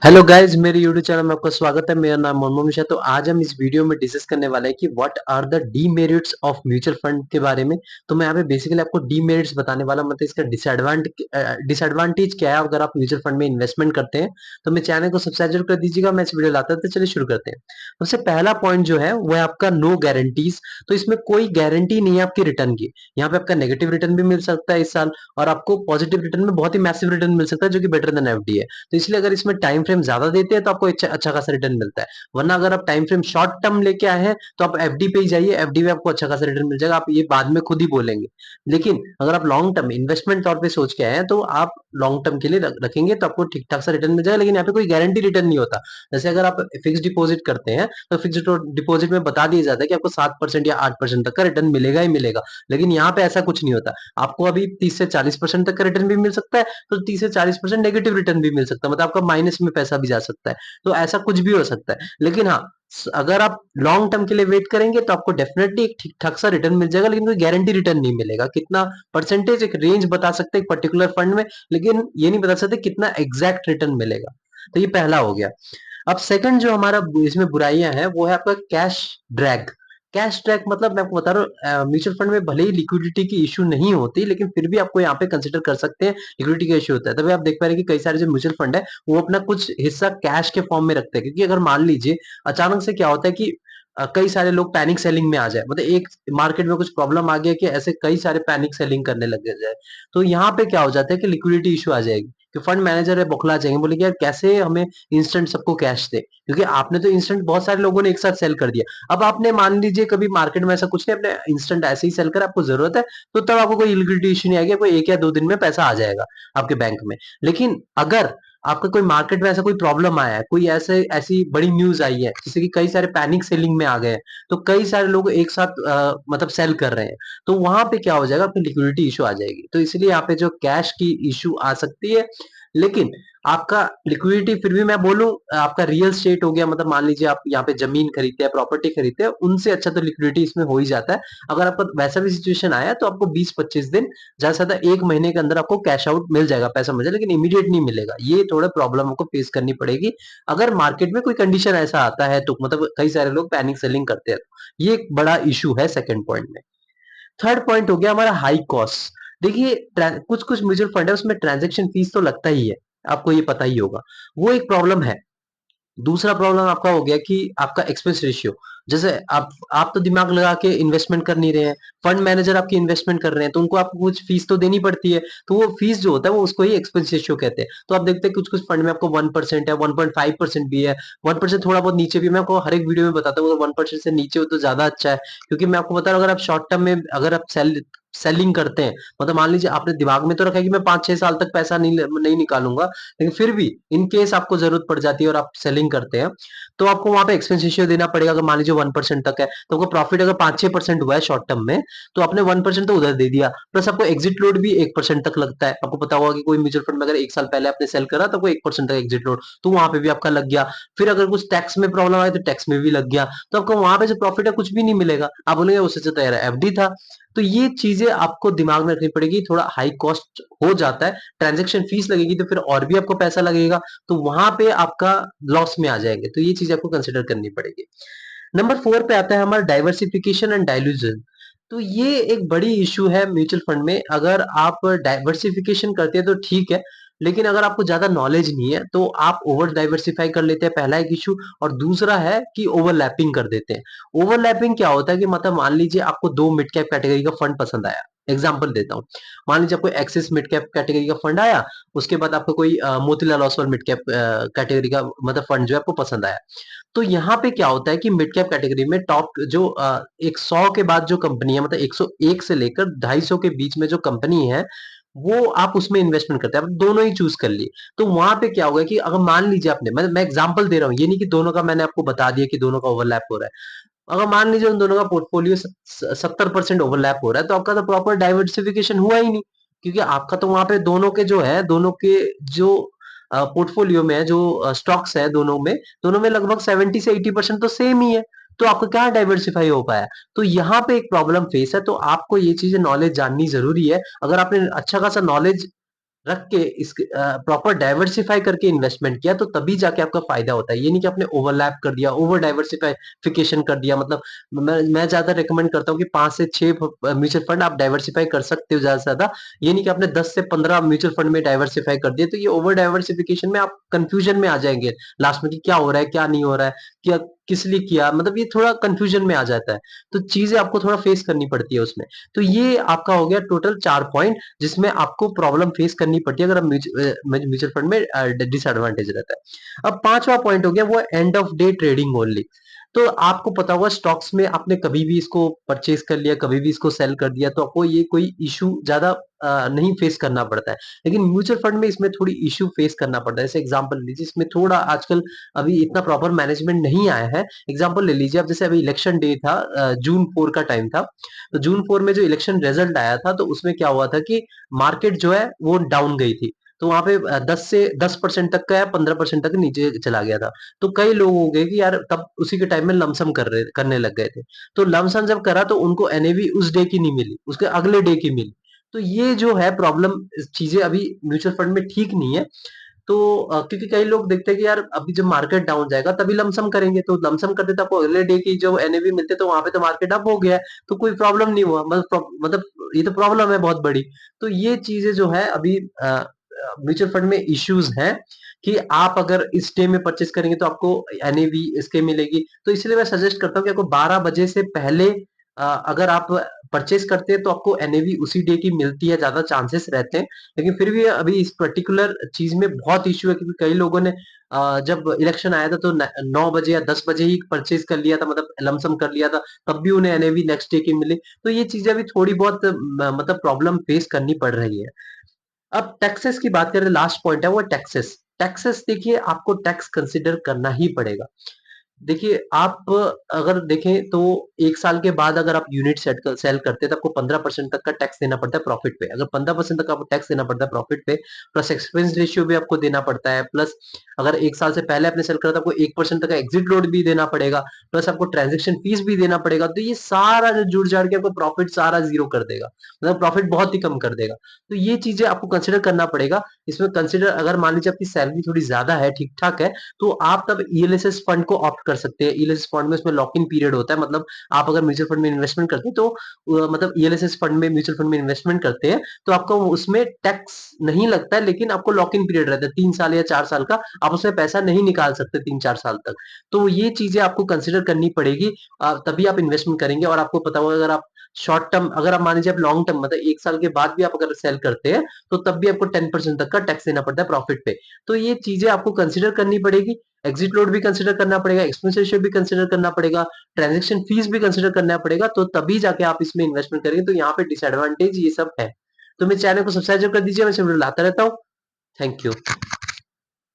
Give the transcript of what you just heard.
Hello guys, मेरे YouTube channel में आपका स्वागत है। मेरा नाम मोहम्मद मिशा। तो आज हम इस वीडियो में डिस्कस करने वाले हैं कि what are the demerits of mutual fund के बारे में। तो मैं यहाँ पे बेसिकली आपको डीमेरिट्स बताने वाला, मतलब इसका डिसएडवांटेज क्या है अगर आप म्यूचुअल फंड में इन्वेस्टमेंट करते हैं। तो मेरे चैनल को सब्सक्राइब जरूर कर दीजिएगा। मैं इस वीडियो लाता हूं, तो चलिए शुरू करते हैं। सबसे पहला पॉइंट जो है वो है आपका नो गारंटीज। तो इसमें कोई गारंटी नहीं है आपकी रिटर्न की। यहाँ पे आपका नेगेटिव रिटर्न भी मिल सकता है इस साल, और आपको पॉजिटिव रिटर्न में बहुत ही मैसिव रिटर्न मिल सकता है, जो कि बेटर देन एफडी है। तो इसलिए अगर इसमें टाइम फ्रेम ज्यादा देते हैं तो आपको अच्छा खासा रिटर्न मिलता है। वरना अगर आप टाइम फ्रेम शॉर्ट टर्म लेके आए हैं तो आप एफडी पे ही जाइए, एफडी में आपको अच्छा खासा रिटर्न मिल जाएगा। आप ये बाद में खुद ही बोलेंगे। लेकिन अगर आप लॉन्ग टर्म इन्वेस्टमेंट तौर पे सोच के आए हैं तो आप लॉन्ग टर्म के लिए रखेंगे तो आपको ठीक ठाक सा रिटर्न मिल जाएगा। लेकिन यहाँ पे कोई गारंटी रिटर्न नहीं होता। जैसे अगर आप फिक्स डिपॉजिट करते हैं तो फिक्स डिपॉजिट में बता दिया जाता है कि आपको 7% या 8% तक का रिटर्न मिलेगा ही मिलेगा। लेकिन यहाँ पे ऐसा कुछ नहीं होता। आपको अभी 30 से 40% तक का रिटर्न भी मिल सकता है, तो 30 से 40% नेगेटिव रिटर्न भी मिल सकता है, मतलब आपका माइनस में पैसा भी जा सकता है। तो ऐसा कुछ भी हो सकता है। लेकिन हाँ, अगर आप लॉन्ग टर्म के लिए वेट करेंगे तो आपको डेफिनेटली एक ठीक ठाक सा रिटर्न मिल जाएगा। लेकिन कोई गारंटी रिटर्न नहीं मिलेगा। कितना परसेंटेज एक रेंज बता सकते हैं एक पर्टिकुलर फंड में, लेकिन ये नहीं बता सकते कितना एग्जैक्ट रिटर्न मिलेगा। तो ये पहला हो गया। अब सेकंड जो हमारा इसमें बुराइयां हैं वो है आपका कैश ड्रैग। कैश ड्रैग मतलब मैं आपको बता रहा हूँ, म्यूचुअल फंड में भले ही लिक्विडिटी की इशू नहीं होती, लेकिन फिर भी आपको यहाँ पे कंसिडर कर सकते हैं लिक्विडिटी का इशू होता है। तभी आप देख पा रहे हैं कि कई सारे जो म्यूचुअल फंड है वो अपना कुछ हिस्सा कैश के फॉर्म में रखते हैं। क्योंकि अगर मान लीजिए अचानक से क्या होता है कि कई सारे लोग पैनिक सेलिंग में आ जाए, मतलब एक मार्केट में कुछ प्रॉब्लम आ गया कि ऐसे कई सारे पैनिक सेलिंग करने लग जाए, तो यहाँ पे क्या हो जाता है कि लिक्विडिटी इशू आ जाएगी। कि फंड मैनेजर है बौखला जाएंगे, बोले कि यार कैसे हमें इंस्टेंट सबको कैश दे, क्योंकि आपने तो इंस्टेंट बहुत सारे लोगों ने एक साथ सेल कर दिया। अब आपने मान लीजिए कभी मार्केट में ऐसा कुछ नहीं, आपने इंस्टेंट ऐसे ही सेल कर, आपको जरूरत है तो तब आपको कोई लिक्विडिटी इशू नहीं आएगा, कोई 1 या 2 दिन में पैसा आ जाएगा आपके बैंक में। लेकिन अगर आपका कोई मार्केट में ऐसा कोई प्रॉब्लम आया है, कोई ऐसे ऐसी बड़ी न्यूज आई है जिससे कि कई सारे पैनिक सेलिंग में आ गए हैं, तो कई सारे लोग एक साथ मतलब सेल कर रहे हैं, तो वहां पे क्या हो जाएगा, आपकी लिक्विडिटी इशू आ जाएगी। तो इसलिए यहाँ पे जो कैश की इशू आ सकती है। लेकिन आपका लिक्विडिटी फिर भी मैं बोलूं, आपका रियल स्टेट हो गया, मतलब मान लीजिए आप यहाँ पे जमीन खरीदते हैं, प्रॉपर्टी खरीदते हैं, उनसे अच्छा तो लिक्विडिटी इसमें हो ही जाता है। अगर आपका वैसा भी सिचुएशन आया तो आपको 20-25 दिन, ज्यादा से ज्यादा 1 महीने के अंदर आपको कैश आउट मिल जाएगा, पैसा मिल जाएगा, लेकिन इमीडिएट नहीं मिलेगा। ये थोड़ा प्रॉब्लम आपको फेस करनी पड़ेगी अगर मार्केट में कोई कंडीशन ऐसा आता है, तो मतलब कई सारे लोग पैनिक सेलिंग करते हैं। ये एक बड़ा इशू है सेकंड पॉइंट में। थर्ड पॉइंट हो गया हमारा हाई कॉस्ट। देखिए कुछ कुछ म्यूचुअल फंड है उसमें ट्रांजेक्शन फीस तो लगता ही है, आपको ये पता ही होगा, वो एक प्रॉब्लम है। दूसरा प्रॉब्लम आपका हो गया कि आपका एक्सपेंस रेशियो। जैसे आप तो दिमाग लगा के इन्वेस्टमेंट कर नहीं रहे हैं, फंड मैनेजर आपकी इन्वेस्टमेंट कर रहे हैं, तो उनको आपको कुछ फीस तो देनी पड़ती है। तो वो फीस जो होता है वो उसको ही एक्सपेंस रेशियो कहते हैं। तो आप देखते हैं कुछ कुछ फंड में आपको 1% है, 1.5% भी है, 1% थोड़ा बहुत नीचे भी। मैं आपको हर एक वीडियो में बताता हूँ 1% से नीचे हो तो ज्यादा अच्छा है। क्योंकि मैं आपको बता रहा हूँ, अगर आप शॉर्ट टर्म में अगर आप सेलिंग करते हैं, मतलब मान लीजिए आपने दिमाग में तो रखा है कि मैं 5-6 साल तक पैसा नहीं निकालूंगा, लेकिन फिर भी इन केस आपको जरूरत पड़ जाती है और आप सेलिंग करते हैं, तो आपको वहां पे एक्सपेंस रेशियो देना पड़ेगा। अगर मान लीजिए 1% तक है तो आपको प्रॉफिट अगर 5-6% हुआ है शॉर्ट टर्म में, तो आपने 1% तो उधर दे दिया, प्लस आपको एग्जिट लोड भी 1% तक लगता है। आपको पता होगा कि कोई म्यूचुअल फंड में अगर 1 साल पहले आपने सेल करा तो कोई 1% तक एग्जिट लोड, तो वहां पे भी आपका लग गया। फिर अगर कुछ टैक्स में प्रॉब्लम आए तो टैक्स में भी लग गया, तो आपको वहां पे जो प्रॉफिट है कुछ भी नहीं मिलेगा। आप बोलेंगे उससे तो यार एफडी था। तो ये चीजें आपको दिमाग में रखनी पड़ेगी। थोड़ा हाई कॉस्ट हो जाता है, ट्रांजेक्शन फीस लगेगी तो फिर और भी आपको पैसा लगेगा, तो वहां पे आपका लॉस में आ जाएंगे। तो ये चीज आपको कंसिडर करनी पड़ेगी। नंबर 4 पे आता है हमारा डाइवर्सिफिकेशन एंड डाइल्यूजन। तो ये एक बड़ी इशू है म्यूचुअल फंड में। अगर आप डाइवर्सिफिकेशन करते हैं तो ठीक है, लेकिन अगर आपको ज्यादा नॉलेज नहीं है तो आप ओवर डाइवर्सिफाई कर लेते हैं, पहला एक इशू। और दूसरा है कि ओवरलैपिंग कर देते हैं। ओवरलैपिंग क्या होता है कि मतलब मान लीजिए आपको 2 मिड कैप कैटेगरी का फंड पसंद आया। एग्जाम्पल देता हूँ, मान लीजिए आपको एक्सिस मिड कैप कैटेगरी का फंड आया, उसके बाद आपको कोई Motilal Oswal mid cap category का मतलब फंड जो है आपको पसंद आया। तो यहाँ पे क्या होता है कि मिड कैप कैटेगरी में टॉप जो एक 100 के बाद जो कंपनी है, मतलब 101 से लेकर 250 के बीच में जो कंपनी है, वो आप उसमें इन्वेस्टमेंट करते हैं। आप दोनों ही चूज कर लिए, तो वहां पे क्या होगा कि अगर मान लीजिए आपने, मैं एग्जांपल दे रहा हूँ, ये नहीं कि दोनों का मैंने आपको बता दिया कि दोनों का ओवरलैप हो रहा है। अगर मान लीजिए उन दोनों का पोर्टफोलियो 70% ओवरलैप हो रहा है, तो आपका तो प्रॉपर डाइवर्सिफिकेशन हुआ ही नहीं। क्योंकि आपका तो वहां पे दोनों के जो है, दोनों के जो पोर्टफोलियो में है, जो स्टॉक्स है दोनों में लगभग 70 से 80% तो सेम ही है। तो आपको क्या डाइवर्सिफाई हो पाया। तो यहाँ पे एक प्रॉब्लम फेस है। तो आपको ये चीजें नॉलेज जाननी जरूरी है। अगर आपने अच्छा खासा नॉलेज रख के इस प्रॉपर डाइवर्सिफाई करके इन्वेस्टमेंट किया तो तभी जाके आपका फायदा होता है। ये नहीं कि आपने ओवरलैप कर दिया, ओवर डाइवर्सिफिकेशन कर दिया। मतलब मैं ज्यादा रिकमेंड करता हूँ कि 5 से 6 म्यूचुअल फंड आप डाइवर्सिफाई कर सकते हो ज्यादा से ज्यादा। ये नहीं कि आपने 10 से 15 म्यूचुअल फंड में डाइवर्सिफाई कर दिया, तो ये ओवर डाइवर्सिफिकेशन में आप कंफ्यूजन में आ जाएंगे लास्ट में कि क्या हो रहा है क्या नहीं हो रहा है, क्या किस लिए किया, मतलब ये थोड़ा कंफ्यूजन में आ जाता है। तो चीजें आपको थोड़ा फेस करनी पड़ती है उसमें। तो ये आपका हो गया टोटल 4 पॉइंट जिसमें आपको प्रॉब्लम फेस करनी पड़ती है अगर आप म्यूचुअल फंड में डिसएडवांटेज रहता है। अब 5वां पॉइंट हो गया वो end of day trading only. तो आपको पता होगा स्टॉक्स में आपने कभी भी इसको परचेज कर लिया, कभी भी इसको सेल कर दिया, तो आपको ये कोई इशू ज्यादा नहीं फेस करना पड़ता है। लेकिन म्यूचुअल फंड में इसमें थोड़ी इशू फेस करना पड़ता है। जैसे एग्जांपल लीजिए, इसमें थोड़ा आजकल अभी इतना प्रॉपर मैनेजमेंट नहीं आया है। एग्जांपल ले लीजिए आप, जैसे अभी इलेक्शन डे था, जून 4 का टाइम था। तो जून 4 में जो इलेक्शन रिजल्ट आया था तो उसमें क्या हुआ था कि मार्केट जो है वो डाउन गई थी। तो वहां पे 10% तक का या 15% तक नीचे चला गया था। तो कई लोग हो गए कि यार तब उसी के टाइम में लमसम करने लग गए थे। तो लमसम जब करा तो उनको एनएवी उस डे की नहीं मिली, उसके अगले डे की मिली। तो ये जो है प्रॉब्लम, चीजें अभी म्यूचुअल फंड में ठीक नहीं है। तो क्योंकि कई लोग देखते हैं कि यार अभी जब मार्केट डाउन जाएगा तभी लमसम करेंगे, तो लमसम करते तो आपको अगले डे की जो एनएवी मिलते तो वहां पे तो मार्केट अप हो गया है, तो कोई प्रॉब्लम नहीं हुआ। मतलब ये तो प्रॉब्लम है बहुत बड़ी। तो ये चीजें जो है अभी म्यूचुअल फंड में इश्यूज हैं कि आप अगर इस डे में परचेस करेंगे तो आपको एनएवी इसके मिलेगी। तो इसलिए मैं सजेस्ट करता हूँ कि आपको 12 बजे से पहले अगर आप परचेस करते हैं तो आपको एनएवी उसी डे की मिलती है, ज्यादा चांसेस रहते हैं। लेकिन फिर भी अभी इस पर्टिकुलर चीज में बहुत इश्यू है क्योंकि कई लोगों ने जब इलेक्शन आया था तो 9 बजे या 10 बजे ही परचेज कर लिया था, मतलब लमसम कर लिया था, तब भी उन्हें एनएवी नेक्स्ट डे की मिली। तो ये चीजें अभी थोड़ी बहुत मतलब प्रॉब्लम फेस करनी पड़ रही है। अब टैक्सेस की बात करें, लास्ट पॉइंट है वो टैक्सेस। टैक्सेस देखिए आपको टैक्स कंसिडर करना ही पड़ेगा। देखिए, आप अगर देखें तो 1 साल के बाद अगर आप यूनिट सेल करते हैं तो आपको 15% तक का टैक्स देना पड़ता है प्रॉफिट पे। अगर 15% तक आपको टैक्स देना पड़ता है प्रॉफिट पे, प्लस एक्सपेंस रेशियो भी आपको देना पड़ता है, प्लस अगर 1 साल से पहले आपने सेल करा तो आपको 1% तक का एग्जिट लोड भी देना पड़ेगा, प्लस आपको ट्रांज़ैक्शन फीस भी देना पड़ेगा। तो ये सारा जो जुड़-जाड़ के आपको प्रॉफिट सारा ज़ीरो कर देगा। मतलब प्रॉफिट बहुत ही कम कर देगा। तो ये चीज़ें आपको कंसिडर करना पड़ेगा। इसमें कंसिडर अगर मान लीजिए आपकी सैलरी थोड़ी ज़्यादा है, ठीक-ठाक है, तो आप तब ईएलएसएस फंड को ऑप्ट कर सकते हैं। ईएलएसएस फंड में उसमें लॉक इन पीरियड होता है, मतलब आप अगर म्यूचुअल फंड में इन्वेस्टमेंट करते हैं तो मतलब ईएलएसएस फंड में म्यूचुअल फंड में इन्वेस्टमेंट करते हैं तो आपको उसमें टैक्स नहीं लगता है, लेकिन आपको लॉक इन पीरियड रहता है 3 साल या 4 साल का। आप उसमें पैसा नहीं निकाल सकते 3-4 साल तक। तो ये चीजें आपको कंसिडर करनी पड़ेगी, तभी आप इन्वेस्टमेंट करेंगे। और आपको पता होगा अगर आप शॉर्ट टर्म, अगर आप मान लीजिए आप लॉन्ग टर्म मतलब 1 साल के बाद भी आप अगर सेल करते हैं तो तब भी आपको 10% तक का टैक्स देना पड़ता है प्रॉफिट पे। तो ये चीजें आपको कंसिडर करनी पड़ेगी। एग्जिट लोड भी कंसिडर करना पड़ेगा, एक्सपेंस रेशियो भी कंसिडर करना पड़ेगा, ट्रांजैक्शन फीस भी कंसिडर करना पड़ेगा, तो तभी जाके आप इसमें इन्वेस्टमेंट करेंगे। तो यहाँ पे डिसएडवांटेज ये सब है। तो मेरे चैनल को सब्सक्राइब कर दीजिए, मैं वीडियो लाता रहता हूँ। Thank you.